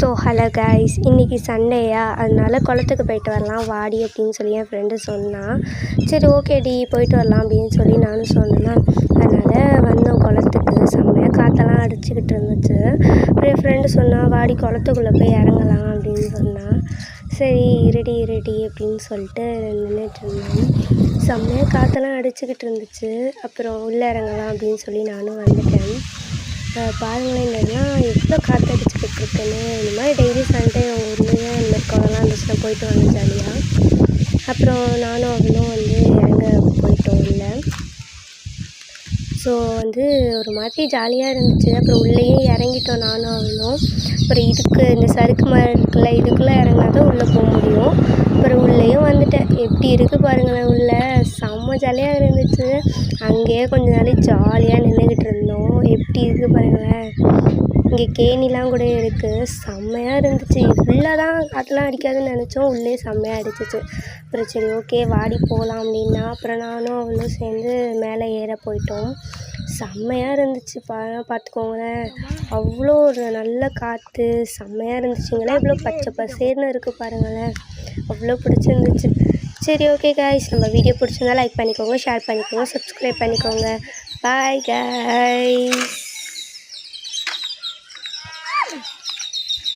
So hello guys, இன்றைக்கி சண்டேயா, அதனால குளத்துக்கு போயிட்டு வரலாம் வாடி அப்படின்னு சொல்லி என் ஃப்ரெண்டு சொன்னான். சரி ஓகேடி போயிட்டு வரலாம் அப்படின்னு சொல்லி நானும் சொன்னேன்னா, அதனால் வந்தோம் குளத்துக்கு. செம்மையாக காற்றெல்லாம் அடிச்சுக்கிட்டு இருந்துச்சு. அப்புறம் என் ஃப்ரெண்டு சொன்னான், வாடி குளத்துக்குள்ளே போய் இறங்கலாம் அப்படின்னு சொன்னான். சரி இருடி அப்படின்னு சொல்லிட்டு நின்றுட்டு இருந்தேன். செம்மையாக காற்றெல்லாம் அடிச்சுக்கிட்டு இருந்துச்சு. அப்புறம் உள்ளே இறங்கலாம் அப்படின்னு சொல்லி நானும் வந்துட்டேன். பாருங்களேன், இதெல்லாம் எவ்வளோ காற்று அடிச்சுக்கிட்டு இருக்குன்னு. இந்த மாதிரி டெய்லி சண்டே உங்கள் ஊர்லேயே இந்த மாதிரி குளம்லாம் இருந்துச்சுன்னா போயிட்டு வாங்க ஜாலியாக. அப்புறம் நானும் அவளும் இறங்க போயிட்டோம் உள்ள. ஸோ ஒரு மாதிரி ஜாலியாக இருந்துச்சு. அப்புறம் உள்ளேயே இறங்கிட்டோம் நானும் அவளும். அப்புறம் இந்த சறுக்கு மரம் இருக்குல்ல, இதுக்குள்ளே இறங்கினா தான் உள்ளே போக முடியும். அப்புறம் உள்ளேயும் வந்துட்டேன். எப்படி இருக்குது பாருங்களேன், உள்ளே செம்ம ஜாலியாக இருந்துச்சு. அங்கேயே கொஞ்ச நாள் ஜாலியாக நின்றுக்கிட்டு இருந்தோம். எப்படி இருக்குது பாருங்களேன், இங்கே கேணிலாம் கூட இருக்குது. செம்மையாக இருந்துச்சு. உள்ளே தான் காற்றெலாம் அடிக்காதுன்னு நினச்சோம், உள்ளே செம்மையாக அடிச்சிச்சு. அப்புறம் சரி ஓகே வாடி போகலாம் அப்படின்னா, அப்புறம் நானும் அவளும் சேர்ந்து மேலே ஏற போயிட்டோம். செம்மையாக இருந்துச்சு. பார்த்துக்கோங்களேன், அவ்வளோ ஒரு நல்ல காற்று செம்மையாக இருந்துச்சுங்களேன். இவ்வளோ பச்சை பசேர்னு இருக்குது பாருங்களேன், அவ்வளோ பிடிச்சிருந்துச்சு. சரி ஓகே கைஸ், நம்ம வீடியோ பிடிச்சிருந்தா லைக் பண்ணிக்கோங்க, ஷேர் பண்ணிக்கோங்க, சப்ஸ்கிரைப் பண்ணிக்கோங்க. Bye guys.